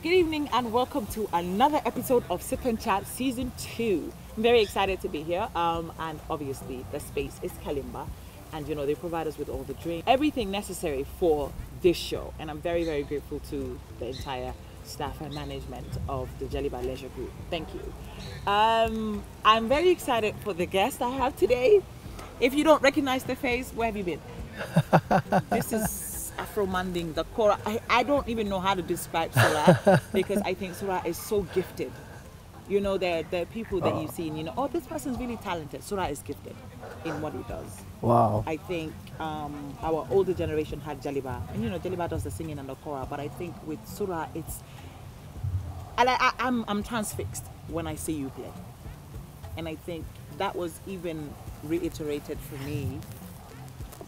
Good evening and welcome to another episode of Sip and Chat Season 2. I'm very excited to be here and obviously the space is Kalimba and they provide us with all the drinks, everything necessary for this show, and I'm very, very grateful to the entire staff and management of the Jaliba Leisure Group. Thank you. I'm very excited for the guest I have today. If you don't recognize the face, where have you been? This is Afro Manding, the Kora. I don't even know how to describe Sura because I think Sura is so gifted. There are people that you see and oh, this person's really talented. Sura is gifted in what he does. Wow. I think our older generation had Jaliba, and Jaliba does the singing and the Kora, but I think with Sura, I'm transfixed when I see you play. And I think that was even reiterated for me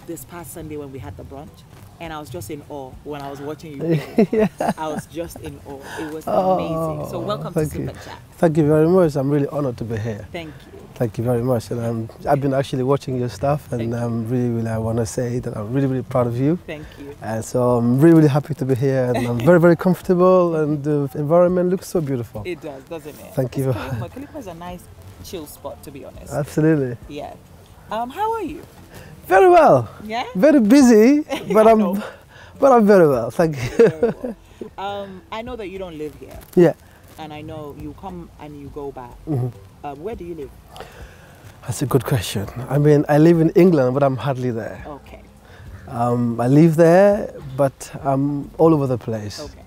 this past Sunday when we had the brunch. And I was just in awe when I was watching you play. Yeah. I was just in awe. It was amazing. So welcome to Super Chat. Thank you very much. I'm really honored to be here. Thank you. Thank you very much. And I've been actually watching your stuff, and I want to say that I'm really, really proud of you. Thank you. And so I'm really, really happy to be here, and I'm very, very comfortable, and the environment looks so beautiful. It does, doesn't it? Thank you. Kalimba is a nice, chill spot, to be honest. Absolutely. Yeah. How are you? Very well. Yeah? Very busy, but I'm very well. Thank you. Very well. I know that you don't live here. Yeah. And I know you come and you go back. Where do you live? That's a good question. I mean, I live in England, but I'm hardly there. Okay. I live there, but I'm all over the place. Okay.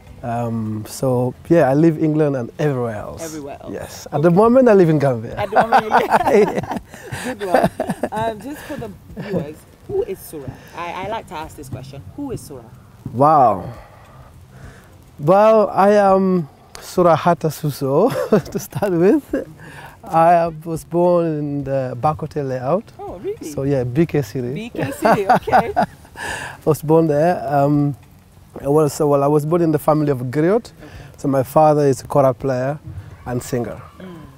So yeah, I live in England and everywhere else. Everywhere else. Yes. At the moment, I live in Gambia. At the moment, you live. Good one. Just for the viewers, who is Sura? I like to ask this question. Who is Sura? Wow. Well, I am Sura Susso to start with. I was born in the Bakote layout. Oh, really? So yeah, BK City. BK City, okay. I was born there. I was born in the family of a griot. Okay. So my father is a kora player and singer.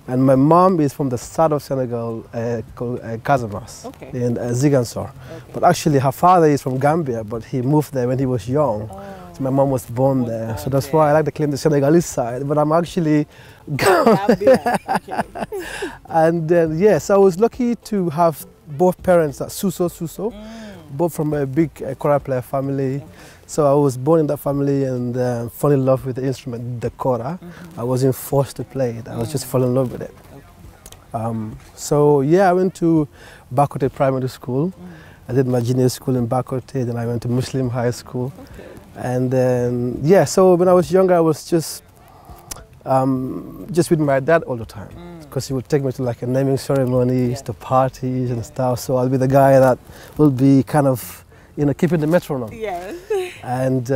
And my mom is from the south of Senegal, called Casamance, in Ziguinchor. Okay. But actually her father is from Gambia, but he moved there when he was young. Oh. So my mom was born there. So that's why I like to claim the Senegalese side, but I'm actually Gambia. Okay. And yes, I was lucky to have both parents at Susso, both from a big kora player family. Okay. So I was born in that family and fell in love with the instrument, the kora. I wasn't forced to play it. I was just fall in love with it. Okay. So yeah, I went to Bakote Primary School. I did my junior school in Bakote, then I went to Muslim High School. Okay. And then, yeah, so when I was younger, I was just with my dad all the time. Because he would take me to like a naming ceremonies, to parties and stuff. So I'll be the guy that will be kind of, keeping the metronome. Yeah. And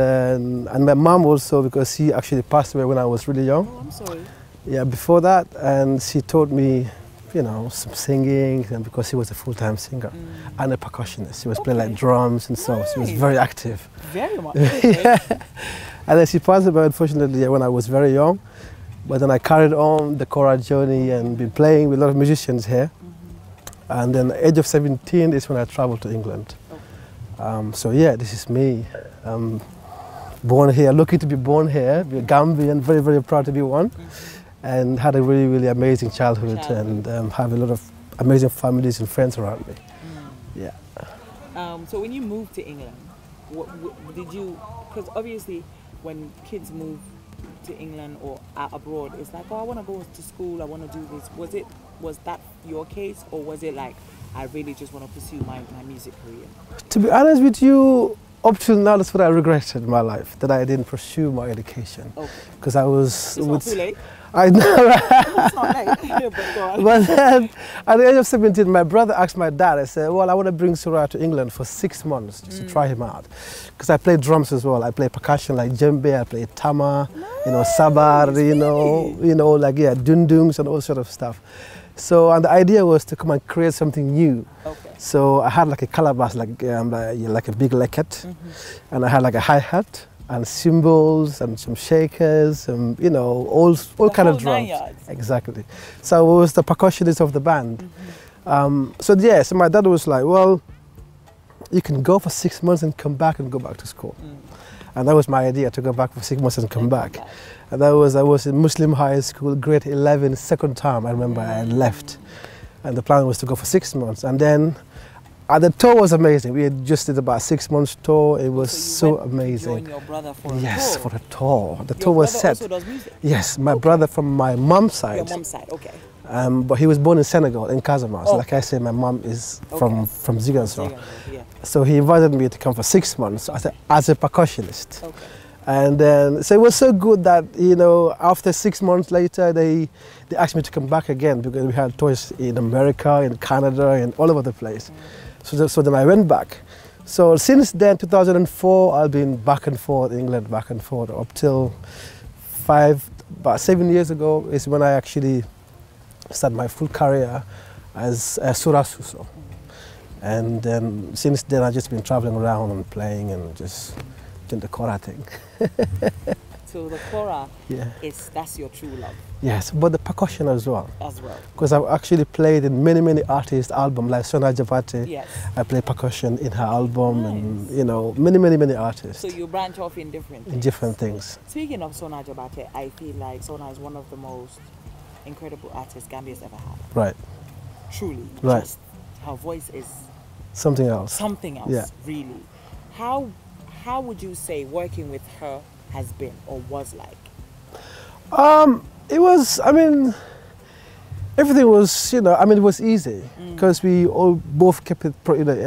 my mom also, because she actually passed away when I was really young. Oh, I'm sorry. Yeah, before that, and she taught me, some singing, and because she was a full-time singer and a percussionist. She was playing like drums and so she was very active. Very much. Yeah. And then she passed away, unfortunately, when I was very young. But then I carried on the kora journey and been playing with a lot of musicians here. And then at the age of 17 is when I traveled to England. So yeah, this is me. Born here, lucky to be born here, be a Gambian, very, very proud to be one. And had a really, really amazing childhood and have a lot of amazing families and friends around me. Yeah. So when you moved to England, what did you, because obviously when kids move to England or abroad, it's like, oh, I want to go to school, I want to do this. Was that your case, or was it like, I really just want to pursue my music career? To be honest with you, up till now, that's what I regretted in my life, that I didn't pursue my education. Because I was... It's not too late. I know, right? It's not late. But then, at the age of 17, my brother asked my dad, I said, well, I want to bring Sura to England for 6 months just to try him out. Because I play drums as well. I play percussion like djembe, I play tama, sabar, dundungs and all sort of stuff. So, and the idea was to come and create something new. Okay. So I had like a calabash, like a big leket, and I had like a hi-hat and cymbals and some shakers and all kind of drums. Exactly. So I was the percussionist of the band. So my dad was like, well, you can go for 6 months and come back and go back to school. And that was my idea, to go back for 6 months and come back. And I was in Muslim high school, grade 11, second term. I remember I left. And the plan was to go for 6 months. And then the tour was amazing. We had just did about 6 months tour. It was so amazing. You and your brother for a tour? Yes, for a tour. The tour was set. Your brother also does music? Yes, my brother from my mom's side. Your mom's side, okay. But he was born in Senegal, in Casamance. Oh. Like I said, my mom is from Ziguinchor. Yeah. So he invited me to come for 6 months as a percussionist. Okay. And then, so it was so good that, you know, after 6 months later, they asked me to come back again, because we had tours in America, in Canada, and all over the place. So then I went back. So since then, 2004, I've been back and forth, England, back and forth, up till about 7 years ago is when I actually started my full career as Sura Susso. And then since then, I've just been traveling around and playing and just doing the kora thing. So the kora, yeah, that's your true love? Yes, but the percussion as well. As well. Because I've actually played in many artists' albums, like Sona Japati. Yes. I play percussion in her album, and you know, many artists. So you branch off in different things? In different things. Speaking of Sona Japati, I feel like Sona is one of the most incredible artists Gambia's ever had. Right. Truly. Right. Just, her voice is something else. Something else, yeah. Really. How would you say working with her has been or was like? It was, I mean, everything was, you know, I mean, it was easy because we all both kept it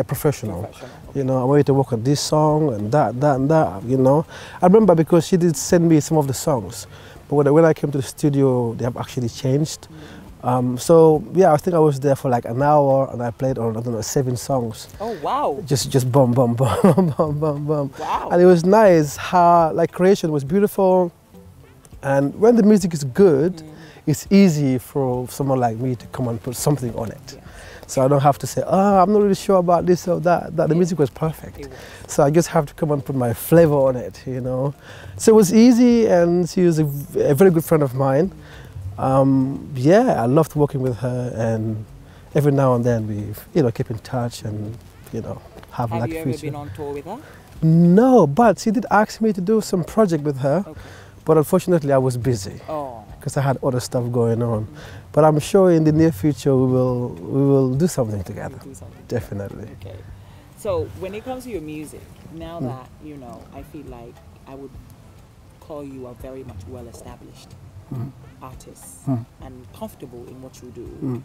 professional. You know, I wanted to work on this song and that, you know. I remember because she did send me some of the songs, but when I came to the studio, they have actually changed. So yeah, I think I was there for like an hour and I played on, I don't know, 7 songs. Oh wow! Just bum bum bum bum bum bum. Wow! And it was nice. Her like creation was beautiful, and when the music is good, it's easy for someone like me to come and put something on it. Yeah. So I don't have to say, oh, I'm not really sure about this or that. The music was perfect. So I just have to come and put my flavor on it, you know. So it was easy, and she was a very good friend of mine. Yeah, I loved working with her, and every now and then we, you know, keep in touch and, you know, have like you ever been on tour with her? No, but she did ask me to do some project with her, but unfortunately I was busy because I had other stuff going on. But I'm sure in the near future we will do something together. Definitely. Okay. So when it comes to your music, now that, you know, I feel like I would call you a very much well-established artist and comfortable in what you do.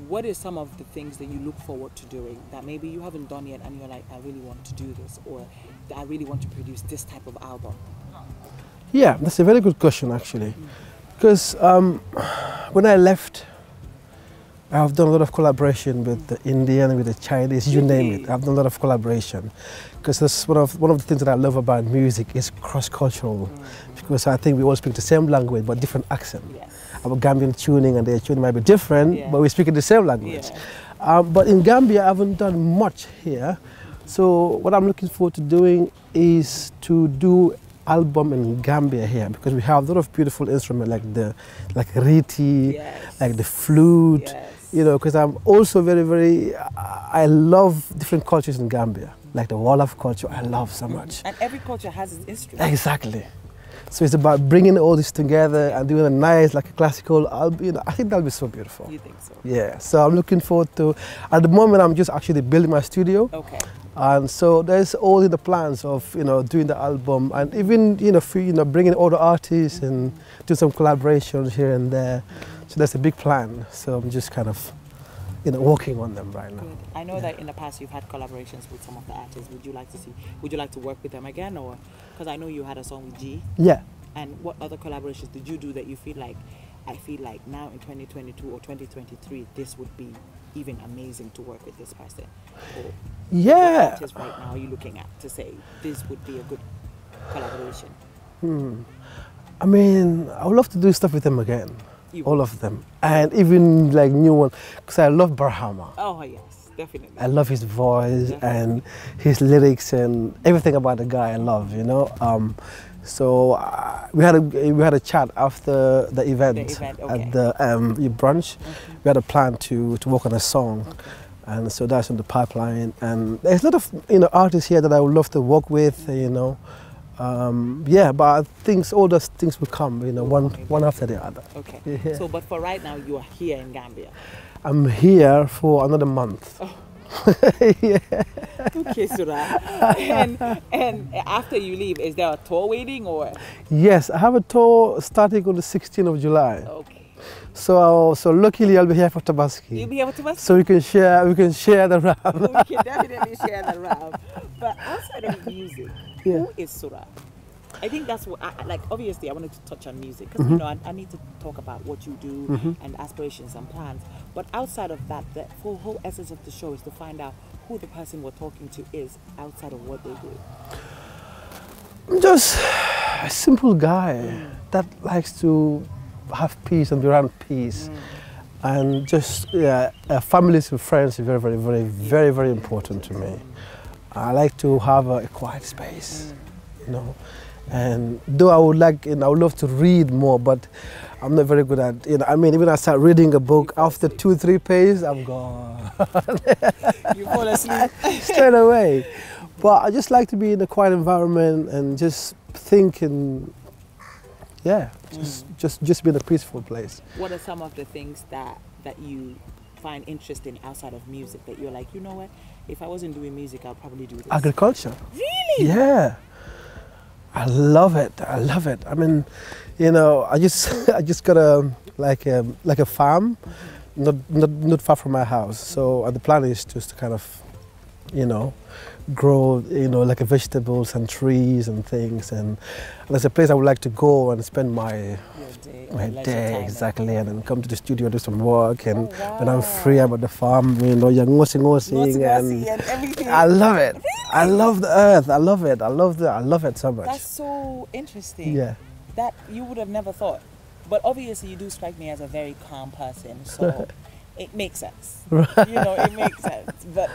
What is some of the things that you look forward to doing that maybe you haven't done yet and you're like, I really want to do this, or I really want to produce this type of album? Yeah, that's a very good question actually. Because when I left, I've done a lot of collaboration with the Indian, with the Chinese, you name it. I've done a lot of collaboration. Because that's one of the things that I love about music is cross-cultural. Because I think we all speak the same language but different accent. Yes. Our Gambian tuning and their tuning might be different, but we speak in the same language. But in Gambia, I haven't done much here. So what I'm looking forward to doing is to do album in Gambia here, because we have a lot of beautiful instruments like riti, like the flute, you know, because I'm also very, I love different cultures in Gambia, like the Wolof culture, I love so much. And every culture has its instrument. Exactly. So it's about bringing all this together and doing a nice, like a classical album. You know, I think that'll be so beautiful. You think so? Yeah. So I'm looking forward to. At the moment, I'm just actually building my studio. Okay. And so there's all in the plans of, you know, doing the album and even, you know, bringing other artists and do some collaborations here and there. So that's a big plan. So I'm just kind of, you know, working on them right now. Good. I know that in the past you've had collaborations with some of the artists. Would you like to work with them again, or because I know you had a song with G? Yeah. And what other collaborations did you do that you feel like, I feel like now in 2022 or 2023 this would be even amazing to work with this person? Or what artists right now are you looking at to say this would be a good collaboration? I mean, I would love to do stuff with them again. All of them, and even like new one, because I love Brahma. Oh yes, definitely. I love his voice and his lyrics and everything about the guy. I love, you know. So we had a chat after the event at the brunch. We had a plan to work on a song, and so that's in the pipeline. And there's a lot of, you know, artists here that I would love to work with, you know. Yeah, but all those things will come, you know, one after the other. Okay. Yeah. So, but for right now, you are here in Gambia. I'm here for another month. Oh. Yeah. Okay, Sura. And after you leave, is there a tour waiting or? Yes, I have a tour starting on the 16th of July. Okay. So luckily I'll be here for Tabaski. You'll be able to Tabaski? So we can share the ram. We can definitely share the ram. But outside of music, who is Sura? I think that's what like. Obviously, I wanted to touch on music because you know I need to talk about what you do and aspirations and plans. But outside of that, the whole essence of the show is to find out who the person we're talking to is outside of what they do. I'm just a simple guy that likes to have peace and be around peace, and just families and friends are very important to me. I like to have a quiet space, you know. And though I would like, I would love to read more, but I'm not very good at, I mean, even I start reading a book, after 2-3 pages, I'm gone. You fall asleep? Straight away. But I just like to be in a quiet environment and just think and, just be in a peaceful place. What are some of the things that you find interesting outside of music that you're like, you know what, if I wasn't doing music, I'd probably do this? Agriculture. Really? Yeah. I love it. I love it. I mean, I just got a farm, not far from my house. So the plan is just to kind of, grow, like vegetables and trees and things. And there's a place I would like to go and spend my day exactly, and then come to the studio, do some work, and when I'm free, I'm at the farm, and everything. I love it. Really? I love the earth. I love it. I love it so much. That's so interesting. Yeah. That you would have never thought, but obviously you do strike me as a very calm person, so it makes sense. Right. It makes sense. But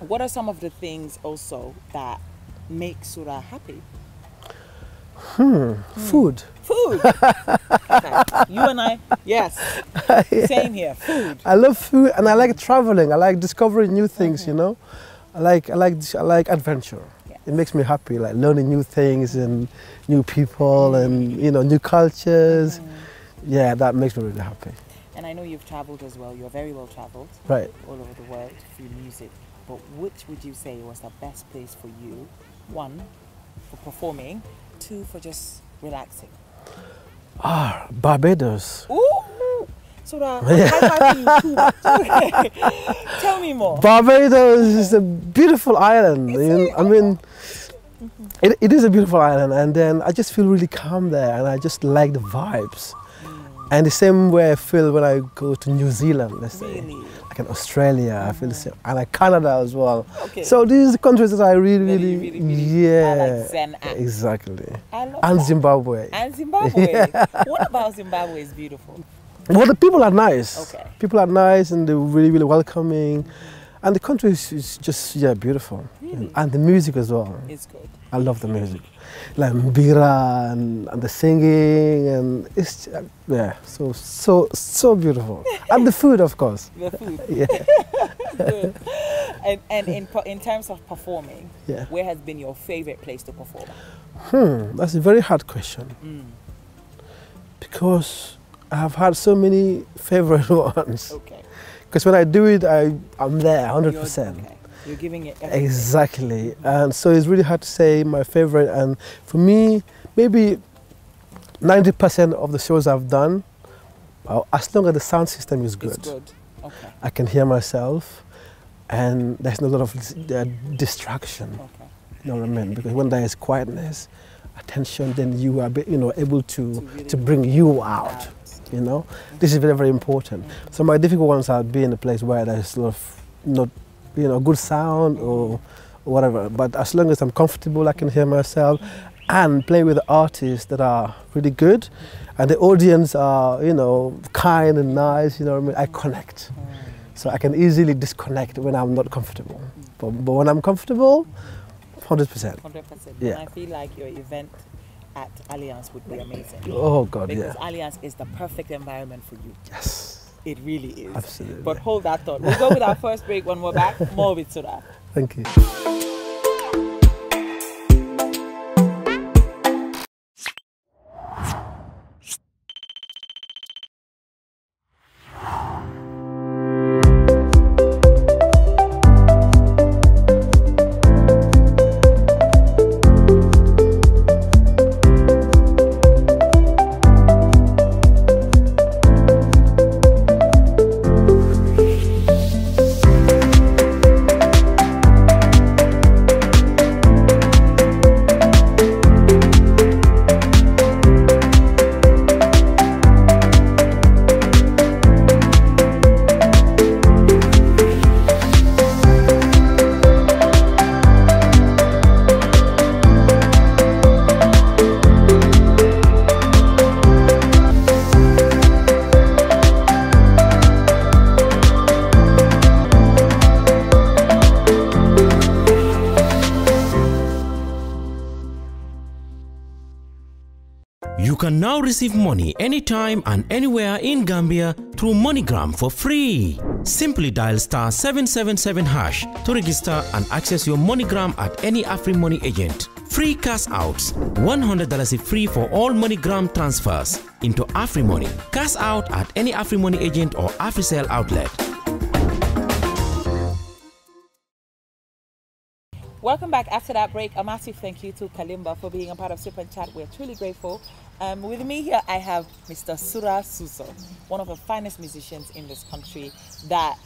what are some of the things also that make Sura happy? Food. Food. Okay. You and I, yes. Yeah. Same here. Food. I love food, and I like traveling. I like discovering new things. I like adventure. Yes. It makes me happy, like learning new things and new people and new cultures. Yeah, that makes me really happy. And I know you've traveled as well. You're very well traveled. Right. All over the world through music. But which would you say was the best place for you? 1, for performing. 2, for just relaxing. Barbados. Ooh! So high-fiving you too much. Tell me more. Barbados is a beautiful island. I mean, it is a beautiful island, and then I just feel really calm there, and I just like the vibes. And the same way I feel when I go to New Zealand, let's say. Really? Like in Australia, I feel the same. And like Canada as well. Okay. So these are the countries that I really like Zen act. Exactly. I love and that. Zimbabwe. And Zimbabwe. Yeah. What about Zimbabwe is beautiful? Well, the people are nice. Okay. People are nice and they're really welcoming. And the country is just, beautiful. Really? And the music as well. It's good. I love the music. Like mbira and the singing, and it's, so beautiful. And the food, of course. The food. Yeah. Good. And in terms of performing, where has been your favorite place to perform? That's a very hard question. Because I have had so many favorite ones. Okay. Because when I do it, I'm there 100%. You're giving it everything. Exactly. And so it's really hard to say my favorite. And for me, maybe 90% of the shows I've done, as long as the sound system is good, it's good. Okay. I can hear myself, and there's not a lot of distraction. Okay. You know what I mean? Because when there is quietness, attention, then you are able to bring you out. This is very important. So my difficult ones are be in a place where there's a lot of good sound or whatever. But as long as I'm comfortable, I can hear myself, and play with the artists that are really good, and the audience are kind and nice. You know what I mean? I connect, so I can easily disconnect when I'm not comfortable. But when I'm comfortable, 100%. 100%. Yeah. And I feel like your event at Alliance would be amazing. Oh God, because Alliance is the perfect environment for you. Yes. It really is. Absolutely. But hold that thought. We'll go with our first break. When we're back, more with Sura. Thank you. You can now receive money anytime and anywhere in Gambia through MoneyGram for free. Simply dial *777# to register and access your MoneyGram at any AfriMoney agent. Free cash outs, $100 free for all MoneyGram transfers into AfriMoney. Cash out at any AfriMoney agent or AfriCell outlet. Welcome back after that break. A massive thank you to Kalimba for being a part of Sip and Chat. We're truly grateful. With me here, I have Mr. Sura Susso, one of the finest musicians in this country that,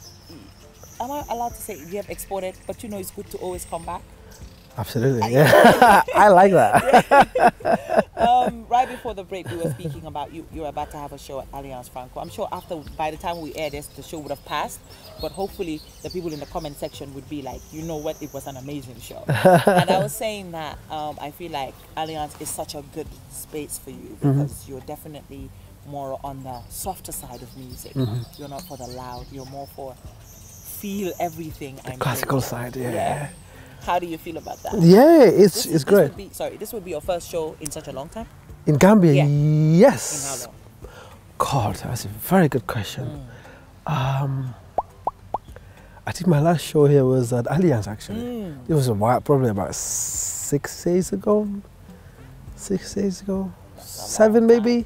am I allowed to say you have exported, but you know it's good to always come back? Absolutely, yeah. I like that. Right before the break, we were speaking about you're about to have a show at Alliance Franco. I'm sure by the time we air this, the show would have passed, but hopefully the people in the comment section would be like, you know what, it was an amazing show. And I was saying that I feel like Alliance is such a good space for you because you're definitely more on the softer side of music. You're not for the loud, you're more for feel everything. The classical side, yeah. How do you feel about that? Yeah, it's great. This would be your first show in such a long time? In Gambia, yeah. Yes. In how long? God, that's a very good question. I think my last show here was at Alliance, actually. It was a while, probably about 6 days ago. 6 days ago? 7 maybe?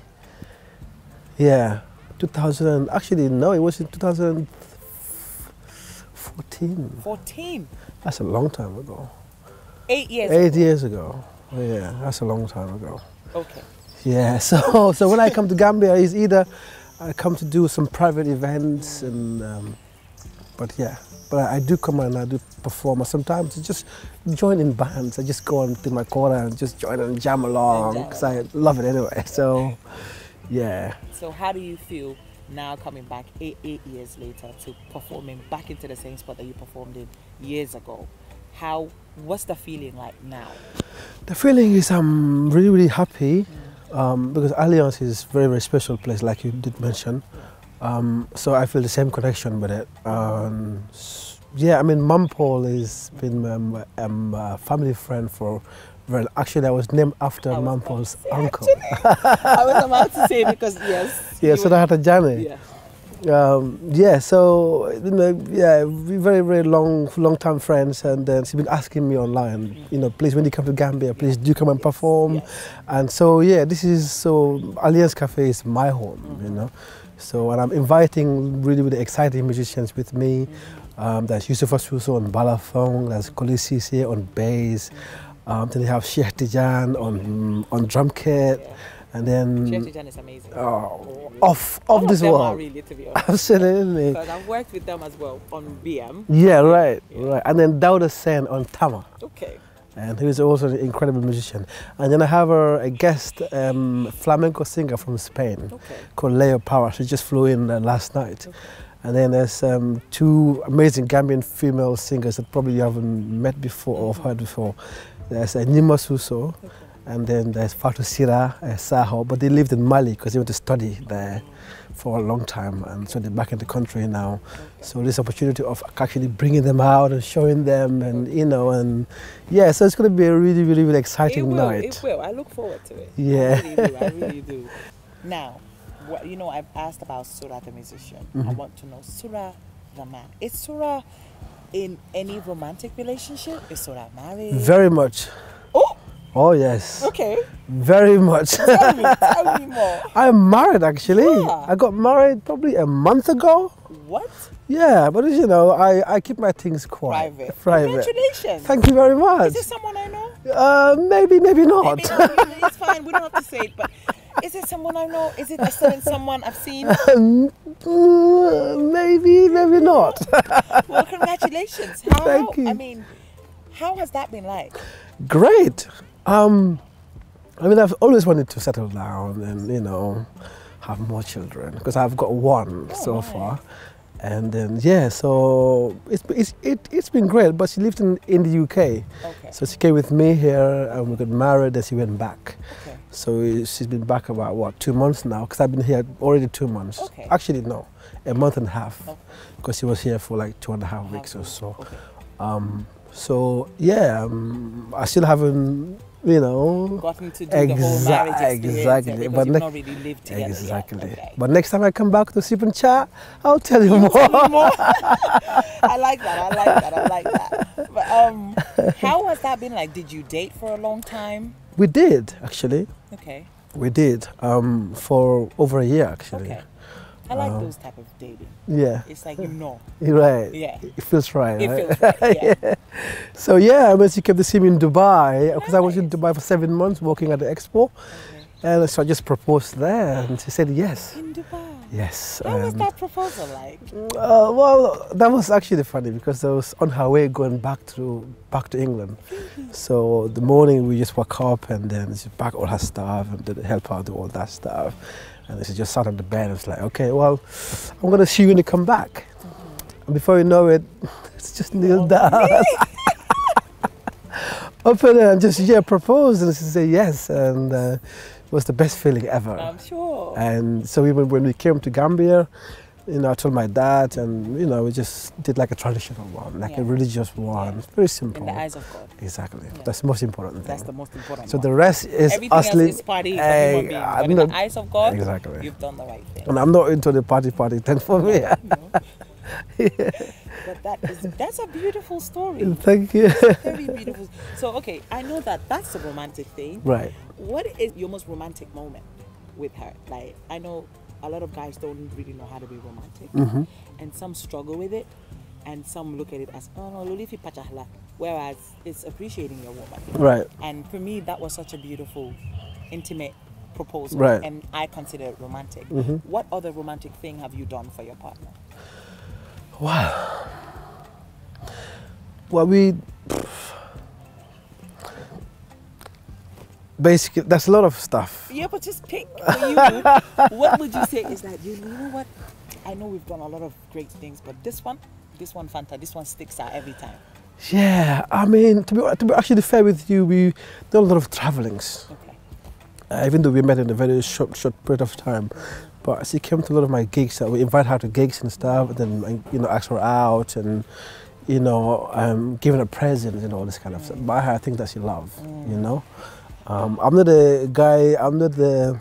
Yeah. 2000, actually no, it was in 2014. 14? That's a long time ago. 8 years 8 years ago. Yeah, that's a long time ago. Okay. Yeah, so when I come to Gambia, it's either I come to do some private events, and but I do come and I do perform. Sometimes I just join in bands. I just go into my corner and just join and jam along because I love it anyway. So, yeah. So how do you feel now coming back eight years later to performing back into the same spot that you performed in years ago? What's the feeling like now? The feeling is I'm really, really happy because Alliance is a very, very special place, like you did mention. So I feel the same connection with it. Yeah, I mean, Mum Paul has been a family friend for actually, I was named after Mum Paul's uncle. I was about to say because, yes. Yeah, so I had a journey. Yeah. So, you know, yeah, we're very, very long time friends, and then she's been asking me online, you know, please, when you come to Gambia, please do come and perform. Yes. And so, yeah, Alliance Cafe is my home, you know. So, and I'm inviting really, really exciting musicians with me. There's Sura Susso on balafon, there's Fanta Ceesay on bass. Then you have Sheikh Tijan on drum kit. Yeah. And then Sheikh Tijan is amazing. Off this world. Really, to be honest. Absolutely. Because I've worked with them as well on BM. Yeah, right, right. And then Dauda Sen on Tama. Okay. And he is also an incredible musician. And then I have a guest flamenco singer from Spain called Leo Power. She just flew in last night. Okay. And then there's 2 amazing Gambian female singers that probably you haven't met before or heard before. There's Nima Suso. Okay. And then there's Fanta Ceesay S2E3, but they lived in Mali because they went to study there for a long time, and so they're back in the country now. Okay. So this opportunity of actually bringing them out and showing them, and you know, and yeah, so it's going to be a really, really, really exciting night. It will. I look forward to it. Yeah, I really do. Now, you know, I've asked about Sura the musician. I want to know Sura the man. Is Sura in any romantic relationship? Is Sura married? Very much. Oh. Oh yes. Okay. Very much. Tell me more. I'm married actually. Yeah. I got married probably a month ago. What? Yeah, but you know, I keep my things quiet. Private. Congratulations. Thank you very much. Is this someone I know? Maybe not. Maybe, it's fine. We don't have to say it, but is it someone I know? Is it someone I've seen? Maybe not. Well, congratulations. Thank you. I mean, how has that been like? Great. I mean, I've always wanted to settle down and, you know, have more children because I've got one so far. And then, yeah, so it's been great, but she lived in the UK. Okay. So she came with me here and we got married and she went back. Okay. So she's been back about, what, 2 months now, because I've been here already 2 months. Okay. Actually, no, a month and a half, because she was here for like 2.5 weeks or so. Okay. So, yeah, I still haven't you know, gotten to do the whole marriage experience. Exactly. Because But you've not really lived together yet. exactly. Okay. But next time I come back to Sip and Chat, I'll tell you more. I like that. But how has that been like? Did you date for a long time? We did, actually. Okay. We did, for over a year, actually. Okay. I like those type of dating. Yeah. It's like, you know. You're right. Yeah. It feels right. It right? feels right, yeah. So yeah, I mean, she kept to see me in Dubai, because I was in Nice. Dubai for 7 months working at the expo. Okay. And so I just proposed there, and she said yes. In Dubai. Yes. How was that proposal like? Well, that was actually funny because I was on her way going back to England. So the morning we just woke up and then she packed all her stuff and did help her do all that stuff. And then she just sat on the bed and was like, okay, well, I'm going to see you when you come back. And before you know it, it's just kneeled down. Open and just, proposed, and she said yes. And it was the best feeling ever. I'm sure. And so even when we came to Gambia, I told my dad, and we just did like a traditional one, like a religious one. It's very simple. In the eyes of God. Exactly. Yeah. That's the most important thing. That's the most important So one. the rest is everything else is party for human beings. But in the eyes of God, exactly. You've done the right thing. And I'm not into the party thing for me. No. But that's a beautiful story. Thank you. Very beautiful. So okay, I know that's a romantic thing. Right. What is your most romantic moment with her? Like, I know a lot of guys don't really know how to be romantic, and some struggle with it, and some look at it as, oh no, lulifi pachahla, whereas it's appreciating your woman. Right. And for me, that was such a beautiful, intimate proposal, right. and I consider it romantic. What other romantic thing have you done for your partner? Wow. Well, basically, there's a lot of stuff. Yeah, but just pick for you. What would you say is that, you know what? I know we've done a lot of great things, but this one, Fanta, this one sticks out every time. Yeah, I mean, to be actually fair with you, we done a lot of travelings. Okay. Even though we met in a very short period of time. But she came to a lot of my gigs. We invite her to gigs and stuff, and then ask her out, and giving her presents and all this kind of stuff. Buy her things that she loves. I'm not a guy. I'm not the,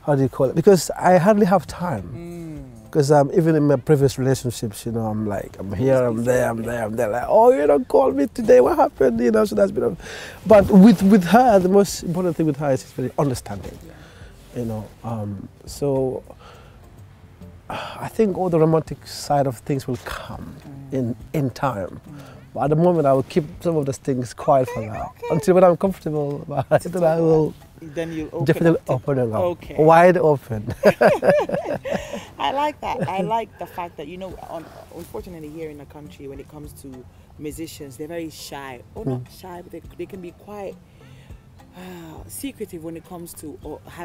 how do you call it? Because I hardly have time. Because even in my previous relationships, I'm like, I'm here, I'm there. Like, oh, you don't call me today. What happened? So that's been. But with her, the most important thing with her is she's very understanding. So I think all the romantic side of things will come in time. But at the moment, I will keep some of those things quiet for now. Until when I'm comfortable about it, then I will definitely open it up. Wide open. I like that. I like the fact that, unfortunately here in the country, when it comes to musicians, they're very shy. Or not shy, but they can be quite secretive when it comes to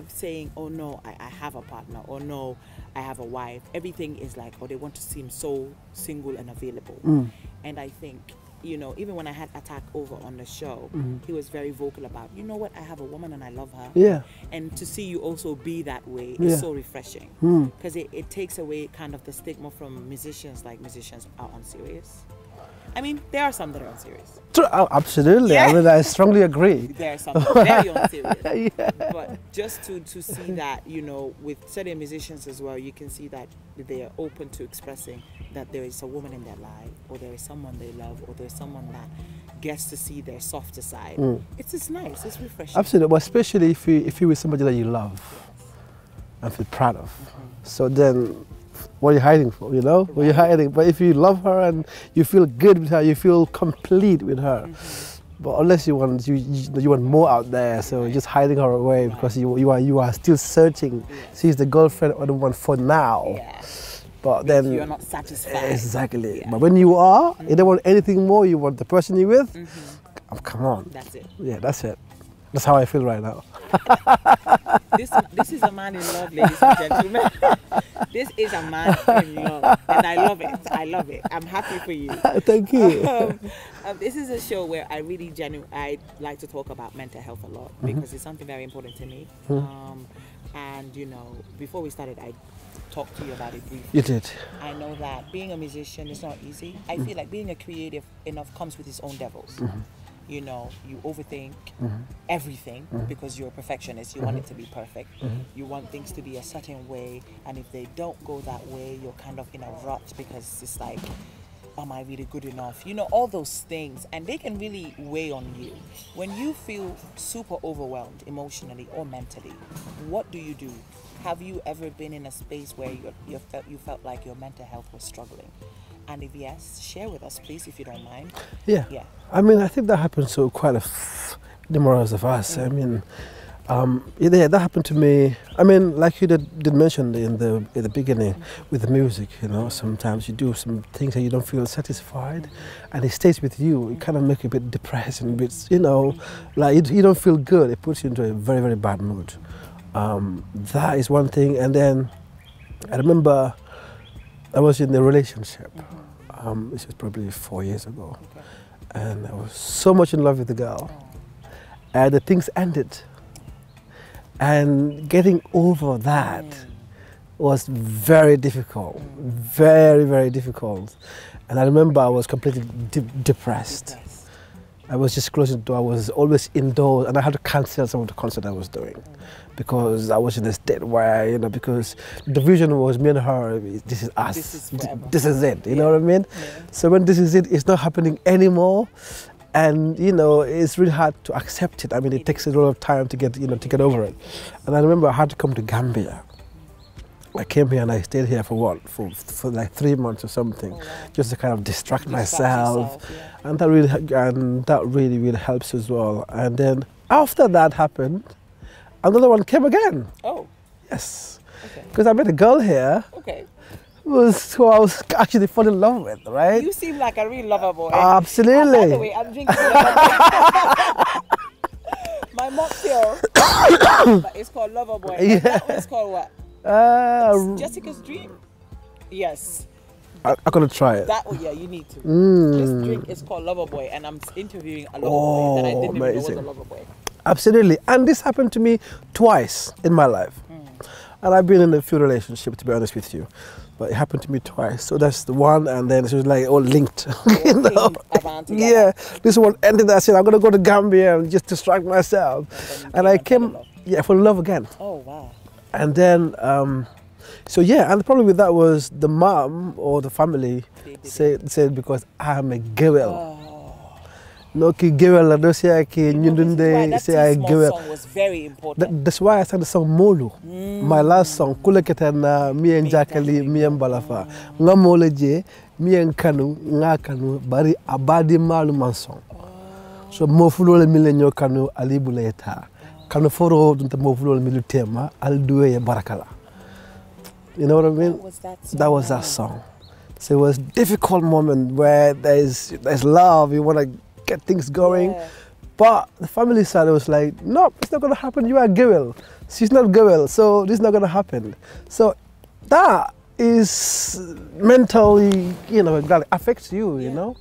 saying, oh no, I have a partner, or no, I have a wife. Everything is like, they want to seem so single and available. And I think, even when I had Attack over on the show, he was very vocal about, you know what, I have a woman and I love her. Yeah. And to see you also be that way is so refreshing. Because it takes away kind of the stigma from musicians, like musicians are unserious. I mean, there are some that are unserious. True, absolutely. Yeah. I mean, I strongly agree. There are some very unserious. But just to see that, with certain musicians as well, you can see that they are open to expressing that there is a woman in their life, or there is someone they love, or there's someone that gets to see their softer side. It's just nice. It's refreshing. Absolutely. But especially if you're with somebody that you love and feel proud of. So then, what are you hiding for, What are you hiding? But if you love her and you feel good with her, you feel complete with her. But unless you want more out there, so you're just hiding her away because you are still searching. She's the girlfriend or the one for now. But then you're not satisfied. Exactly. But when you are, you don't want anything more. You want the person you're with. Come on. That's it. Yeah, that's it. That's how I feel right now. This is a man in love, ladies and gentlemen. This is a man in love, and I love it. I love it. I'm happy for you. Thank you. This is a show where I really I like to talk about mental health a lot because it's something very important to me. And before we started, I talked to you about it briefly. You did. I know that being a musician is not easy. I feel like being a creative enough comes with its own devils. you know, you overthink everything because you're a perfectionist. You want it to be perfect. You want things to be a certain way, and if they don't go that way, you're kind of in a rut because it's like, am I really good enough? You know, all those things, and they can really weigh on you. When you feel super overwhelmed emotionally or mentally, what do you do? Have you ever been in a space where you felt like your mental health was struggling? And if yes, share with us, please, if you don't mind. Yeah. I mean, I think that happens to quite a numerous of us. I mean, yeah, that happened to me. I mean, like you did mention in the beginning with the music, you know, sometimes you do some things and you don't feel satisfied, and it stays with you. It kind of makes you a bit depressed and a bit, you know, like you don't feel good. It puts you into a very, very bad mood. That is one thing. And then I remember I was in a relationship. This was probably 4 years ago. And I was so much in love with the girl. And the things ended. And getting over that was very difficult. Very, very difficult. And I remember I was completely depressed. I was just closing the door. I was always indoors, and I had to cancel some of the concerts I was doing because I was in a state where, you know, because the vision was me and her, this is us, this is it, you know what I mean? So when this is it, it's not happening anymore, and, you know, it's really hard to accept it. I mean, it takes a lot of time to get, you know, to get over it. And I remember I had to come to Gambia. I came here and I stayed here for what? For like 3 months or something, just to kind of distract myself. And that really, really helps as well. And then after that happened, another one came again. Oh. Yes. Because I met a girl here. Okay. Who I was actually falling in love with, right? You seem like a real lover boy. Absolutely. By the way, I'm drinking my mocktail. But it's called Lover Boy. Yeah. That one's called what? Jessica's Dream. Yes. I'm gonna try it. Yeah, you need to. This drink is called Lover Boy, and I'm interviewing a lover boy that I didn't even know was a lover boy. Absolutely, and this happened to me twice in my life, and I've been in a few relationships, to be honest with you, but it happened to me twice. So that's the one, and then it was like all linked. You know? Yeah, this one ended. I said I'm gonna go to Gambia and just distract myself, and I came, for love again. Oh wow. And then, so yeah, and the problem with that was the mom or the family said because I'm a girl. No, ki girl, I don't say ki nyundunde, say I girl. That song was very important. That's why I sang the song Molu. My last song, Kula Ketana, mi and Jakali, mi and Balafa. Nga moleje, mi and Kanu, nga Kanu, bari abadi malu mansong. So mofulo le milenyo Kanu, alibu leeta. Kanu foro dunta mofulo milu tema, alduwe ya barakala. You know what I mean? That was that song. So it was a difficult moment where there's love, you want to get things going. But the family side was like, no, it's not going to happen. You are a girl. She's not a girl, so this is not going to happen. So that is mentally, you know, that affects you, you know.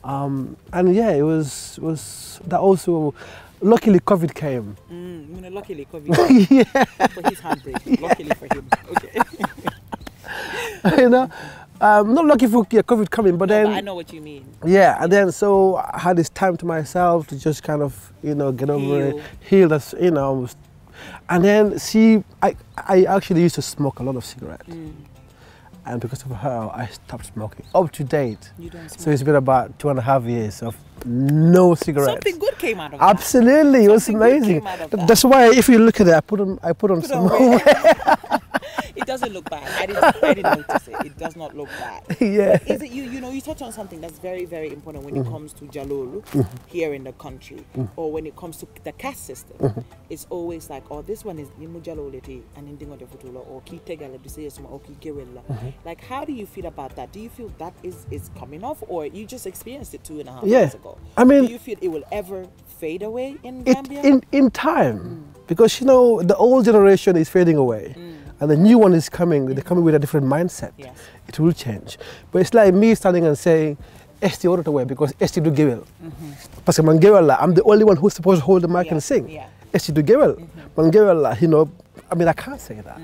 And yeah, it was that also. Luckily, COVID came. You know, luckily, COVID came. Yeah. For his handbrake. Luckily for him. Okay. You know, not lucky for COVID coming, but then... But I know what you mean. Yeah, and then so I had this time to myself to just kind of, you know, get over it, heal us, you know. And then, see, I actually used to smoke a lot of cigarettes. And because of her, I stopped smoking. Up to date. You don't smoke. So it's been about 2.5 years of no cigarettes. Something good came out of that. Absolutely, it was amazing. That's why if you look at it, I put on some more. It doesn't look bad. I didn't notice it. It does not look bad. Yeah. But is it you know, you touch on something that's very, very important when it comes to Jalolu here in the country, or when it comes to the caste system. It's always like, oh, this one is Nimu Jaloleti and Indingo de Futula, or Ki Tegala to say or Ki Gewilla. Like, how do you feel about that? Do you feel that is coming off, or you just experienced it 2.5 years ago? I mean, do you feel it will ever fade away in Gambia? In time, because you know the old generation is fading away. And the new one is coming, they're coming with a different mindset. Yes. It will change. But it's like me standing and saying, Esti order away because Esti do gewel. Because I'm the only one who's supposed to hold the mic and sing. Esti do gewel. You know, I mean, I can't say that.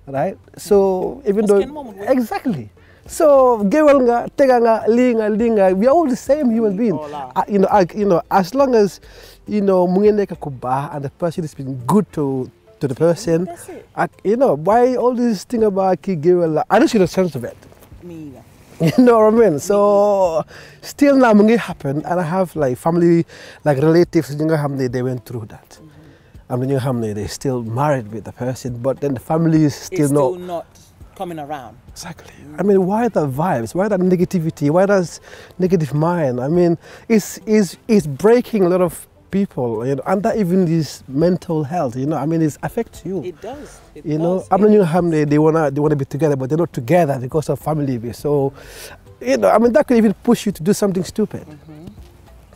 Right? So, even though, exactly. So gewel nga, tega nga, linga, we are all the same human being. As long as mu ngi nekk ku baax and the person is being good to the person. That's it. Why all this thing about ki gewel? I don't see the sense of it. Me either. You know what I mean? So still now it happen, and I have like family, like relatives, they went through that. They still married with the person, but then the family is still not coming around. Exactly. I mean, why the vibes? Why that negativity? Why that negative mind? I mean, it's breaking a lot of people, and that even is mental health. I mean, it affects you. It does. They wanna be together, but they're not together because of family. So, that could even push you to do something stupid.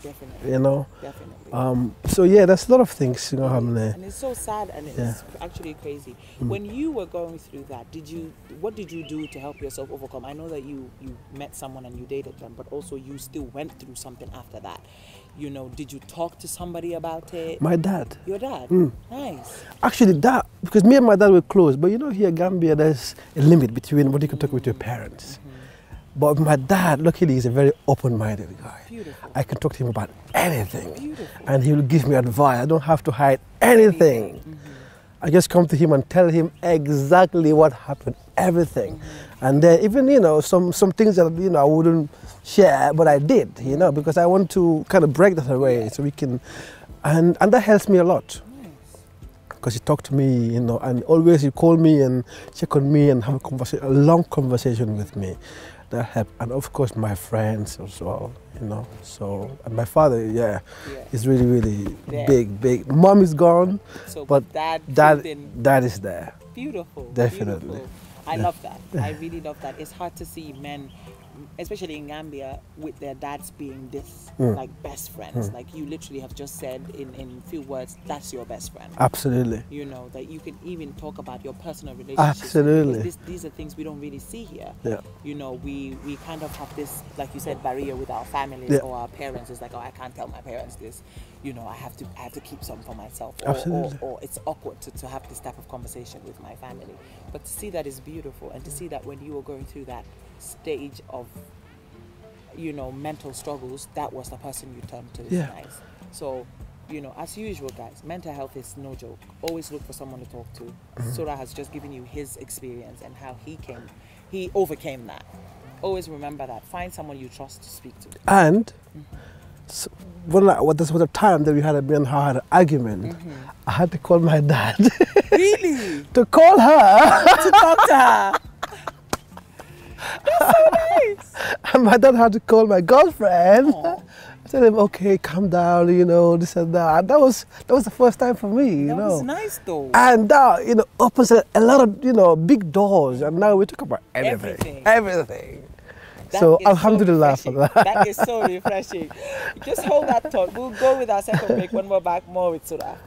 Definitely. Definitely. So yeah, there's a lot of things and it's so sad, and it's actually crazy. When you were going through that, what did you do to help yourself overcome? I know that you met someone and you dated them, but also you still went through something after that. Did you talk to somebody about it? My dad. Your dad? Nice. Actually, because me and my dad were close, but here in Gambia, there's a limit between what you can talk with your parents. But my dad, luckily, is a very open-minded guy. Beautiful. I can talk to him about anything. Beautiful. And he will give me advice. I don't have to hide anything. I just come to him and tell him exactly what happened, everything. And then even, some things that, I wouldn't share, but I did, because I want to kind of break that away so we can, and that helps me a lot. Because he talked to me, and always he called me and check on me and have a long conversation with me. That helped. And of course my friends as well, So, and my father, is really, really big. Mom is gone, but dad is there. Beautiful. Definitely. Beautiful. I love that. I really love that. It's hard to see men, especially in Gambia, with their dads being this, like best friends. Like you literally have just said in few words, that's your best friend. Absolutely. That you can even talk about your personal relationships. Absolutely. These are things we don't really see here. Yeah. We kind of have this, like you said, barrier with our families or our parents. It's like, oh, I can't tell my parents this. I have to keep some for myself. Or it's awkward to have this type of conversation with my family. But to see that is beautiful, and to see that when you were going through that stage of mental struggles, that was the person you turned to. Is nice. So as usual, guys, mental health is no joke. Always look for someone to talk to. Sura has just given you his experience and how he overcame that. Always remember that. Find someone you trust to speak to. And so, this was a time that we had an argument. I had to call my dad. Really? To call her. To talk to her. That's so nice. And my dad had to call my girlfriend. I told him, okay, calm down, this and that. And that was the first time for me, That was nice though. And that, opens a lot of, big doors. And now we talk about everything. So alhamdulillah for that. That is so refreshing. Just hold that thought. We'll go with our second break when we're back more with Sura.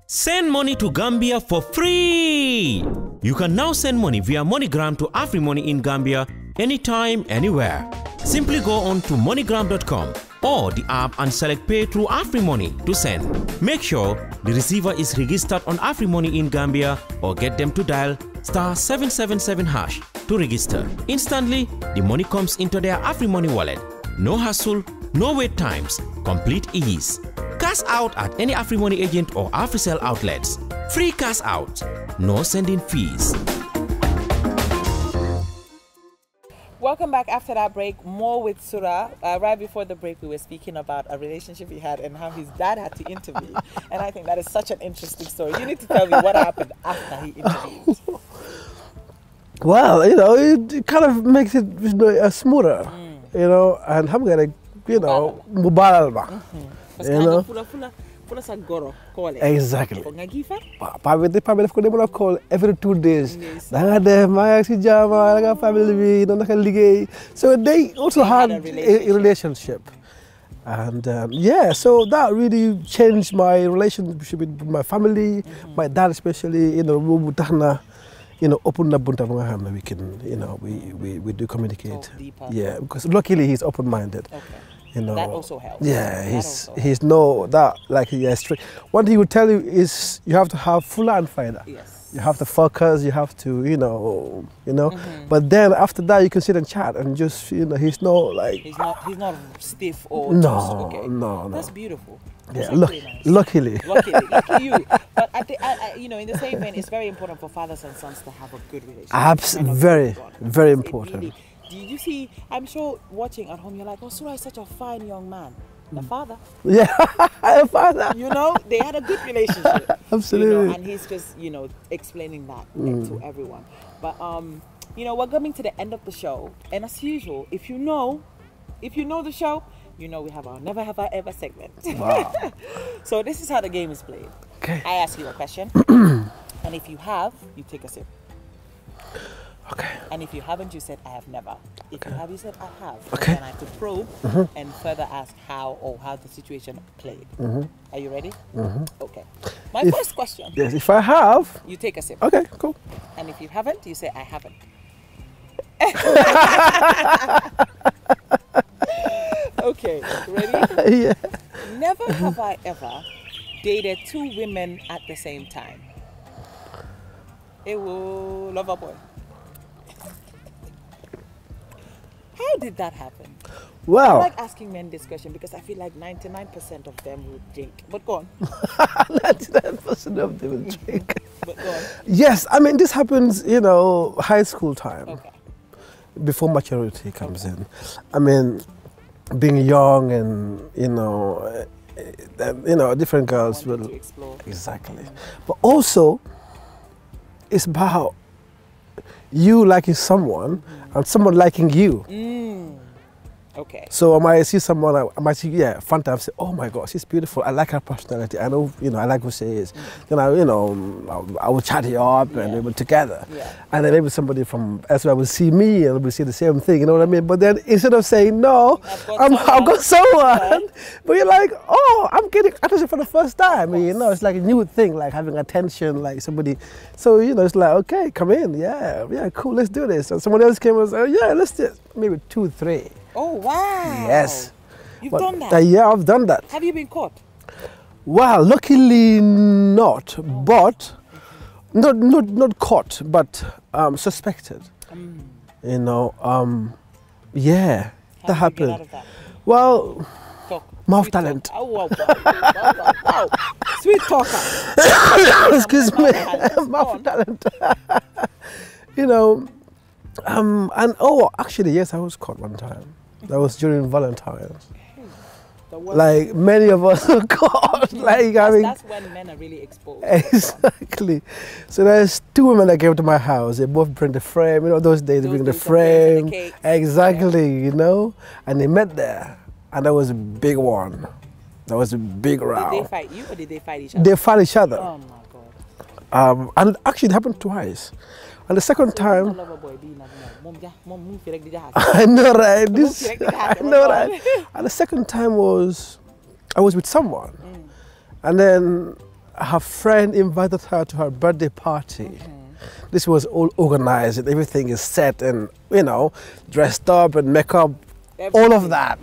Send money to Gambia for free! You can now send money via MoneyGram to AfriMoney in Gambia anytime, anywhere. Simply go on to MoneyGram.com or the app and select Pay through AfriMoney to send. Make sure the receiver is registered on AfriMoney in Gambia or get them to dial *777# to register. Instantly, the money comes into their AfriMoney wallet. No hassle, no wait times, complete ease. Cash out at any AfriMoney agent or AfriCell outlets. Free cash out, no sending fees. Welcome back after that break. More with Sura. Right before the break, we were speaking about a relationship he had and how his dad had to intervene. And I think that is such an interesting story. You need to tell me what happened after he intervened. Well, it kind of makes it smoother, and I'm gonna, mubalba. Exactly. Probably call every 2 days. So they also had a relationship. And so that really changed my relationship with my family, my dad especially, open up bunta we can, we do communicate. Yeah, because luckily he's open-minded. Okay. That also helps. Yeah, he's strict. One thing he would tell you is you have to have full and fighter. Yes. You have to focus, you have to, But then after that you can sit and chat and just, he's not stiff or no. That's beautiful. That's nice. Luckily. Lucky you. But in the same vein, it's very important for fathers and sons to have a good relationship. Absolutely, very important. Did you see, I'm sure watching at home, you're like, oh, Sura is such a fine young man. The father. Yeah, a father. They had a good relationship. Absolutely. And he's just, explaining that to everyone. But, we're coming to the end of the show. And as usual, if you know the show, we have our Never Have I Ever segment. Wow. So this is how the game is played. Okay. I ask you a question. And if you have, you take a sip. Okay. And if you haven't, you said, I have never. If you have, you said, I have. Okay. And then I could probe and further ask how the situation played. Are you ready? Okay. My first question. Yes, if I have. You take a sip. Okay, cool. And if you haven't, you say, I haven't. Okay, ready? Yeah. Never have I ever dated 2 women at the same time. Ewo, lover boy. How did that happen? Well, I like asking men this question because I feel like 99% of them would drink. But go on. 99% of them will drink. But go on. Yes, I mean, this happens, high school time. Okay. Before maturity comes in. I mean, being young and, different girls will. To explore. Exactly. But also, it's about you liking someone and someone liking you. Okay. So I might see someone, I might see, Fanta, I say, oh my God, she's beautiful. I like her personality. I know, I like who she is. Then I will chat her up and we will together. Yeah. And then maybe somebody from elsewhere will see me and will see the same thing, you know what I mean? But then instead of saying no, I've got someone. But you're like, oh, I'm getting attention for the first time. It's like a new thing, like having attention, like somebody. So, it's like, okay, come in. Yeah, cool, let's do this. And someone else came and said, oh, yeah, let's do it. Maybe 2, 3. Oh, wow. Yes. You've done that? Yeah, I've done that. Have you been caught? Well, luckily not, but not caught, but suspected. Yeah, that happened. Get out of that? Well, mouth Sweet talent. Talk. Oh, wow. Sweet talker. Excuse me, mouth talent. And actually, yes, I was caught one time. That was during Valentine's. Like many of us are caught. That's when men are really exposed. Exactly. So there's 2 women that came to my house. They both bring the frame. Those days they bring the frame. Exactly. And they met there, and that was a big one. That was a big row. Did they fight you or did they fight each other? They fight each other. Oh my God. And actually, it happened twice. And the second time, I know, right? I know, right? And the second time I was with someone, and then her friend invited her to her birthday party. This was all organized, and everything is set, and dressed up and makeup, all of that.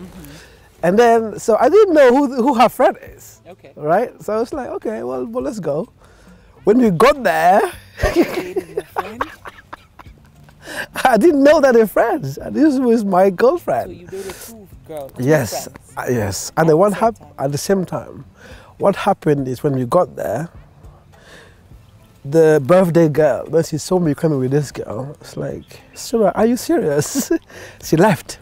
And then, so I didn't know who her friend is. Okay. Right? So I was like, okay, well, let's go. When we got there, I didn't know that they're friends. This was my girlfriend. So you dated 2 girls? Yes, yes. And then what happened at the same time? What happened is when we got there, the birthday girl, when she saw me coming with this girl, it's like, Sura, are you serious? She left.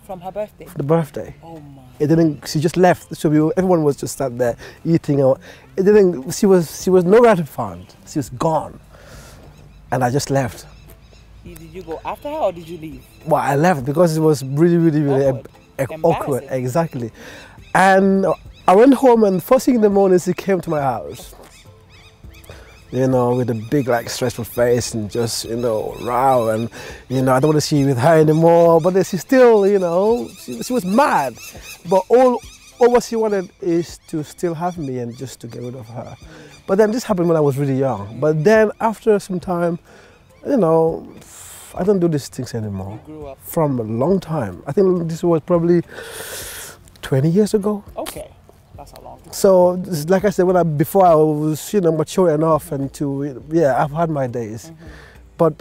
From her birthday? For the birthday. Oh my. It didn't, she just left. So everyone was just sat there eating. It didn't, she was nowhere to find. She was gone. And I just left. Did you go after her or did you leave? Well, I left because it was really awkward. Exactly. And I went home, and first thing in the morning she came to my house. You know, with a big, like, stressful face and just, you know, row, and, you know, I don't want to see you with her anymore. But then she still, you know, she was mad. But all what she wanted is to still have me and just to get rid of her. But then this happened when I was really young. But then after some time, you know, I don't do these things anymore. You grew up? From a long time. I think this was probably 20 years ago. Okay. That's a long time. So, like I said, before I was, you know, mature enough and to, yeah, I've had my days. But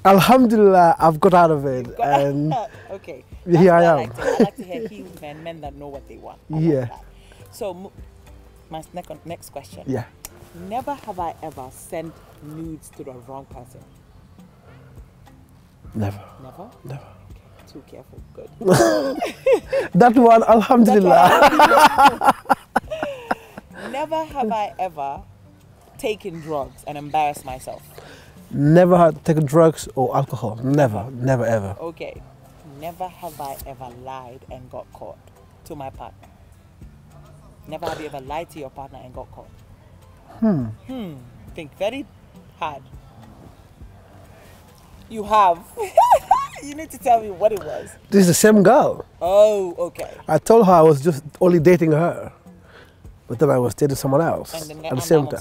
alhamdulillah, I've got out of it. And okay. Here I am. I like to hear healed men that know what they want. Yeah. So, my next question. Yeah. Never have I ever sent nudes to the wrong person. Never. Never? Never. Okay. Too careful. Good. That one, alhamdulillah. Never have I ever taken drugs and embarrassed myself. Never had taken drugs or alcohol. Never. Never ever. Okay. Never have I ever lied and got caught to my partner. Never have you ever lied to your partner and got caught. Think very hard. You have. You need to tell me what it was. This is the same girl. Oh, okay. I told her I was just only dating her. But then I was dating someone else And at the same time.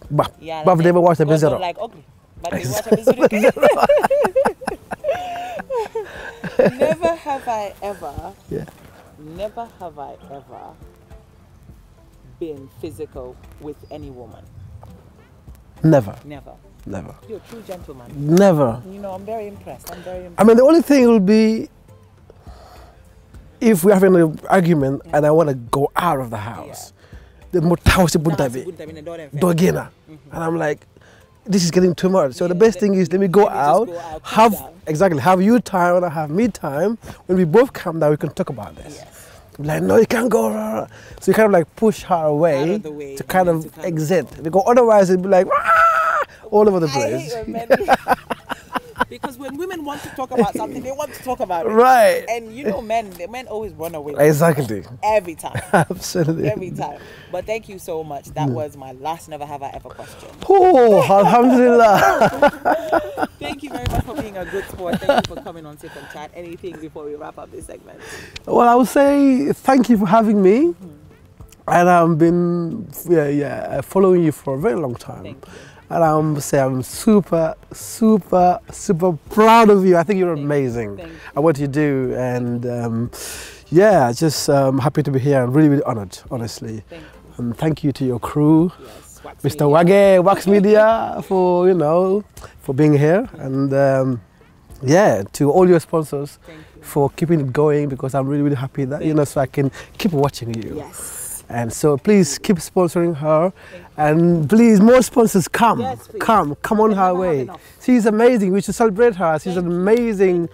But Yeah, they never watched the God Bizarro. don't like ugly. But they watch a Bizarro. Never have I ever. Yeah. Never have I ever been physical with any woman. Never. Never. Never. You're a true gentleman. Never. You know, I'm very impressed. I'm very impressed. I mean, the only thing will be if we're having an argument and I want to go out of the house. The mutawasi buntabi, dogina. And I'm like, this is getting too much. So the best thing is let me go out, have you time and I have me time. When we both come down, we can talk about this. Yes. Like, no, you can't go. So you kind of like push her away to kind of exit. Because otherwise it'd be like, all over the place. I hate when men because when women want to talk about something, they want to talk about it. Right. And you know, men always run away. Exactly. Every time. Absolutely. Every time. But thank you so much. That was my last never have I ever question. Oh, alhamdulillah. Thank you very much for being a good sport. Thank you for coming on Sip and Chat. Anything before we wrap up this segment? Well, I would say thank you for having me. And I've been following you for a very long time. Thank you. And I'm super, super, super proud of you. I think you're amazing at what you do. And just happy to be here. I'm really, really honored, honestly. Thank you. And thank you to your crew, Yes, Mr. Wage, Wax Media, for, for being here. And to all your sponsors for keeping it going, because I'm really, really happy that, so I can keep watching you. Yes. And so please keep sponsoring her, and please more sponsors come, come on her way. She's amazing. We should celebrate her. She's an amazing,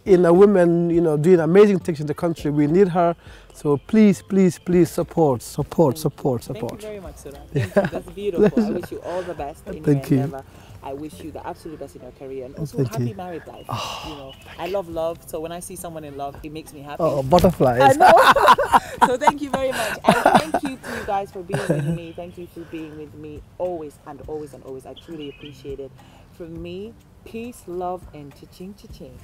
woman, doing amazing things in the country. We need her. So please, please, please support. Thank you very much, Sura. Thank you. That's beautiful. I wish you all the best in your endeavor. I wish you the absolute best in your career, and also happy married life. I love love, so when I see someone in love, it makes me happy. Oh, butterflies. I know. So thank you very much, and thank you to you guys for being with me. Thank you for being with me always and always and always. I truly appreciate it. From me, peace, love, and cha-ching, cha-ching.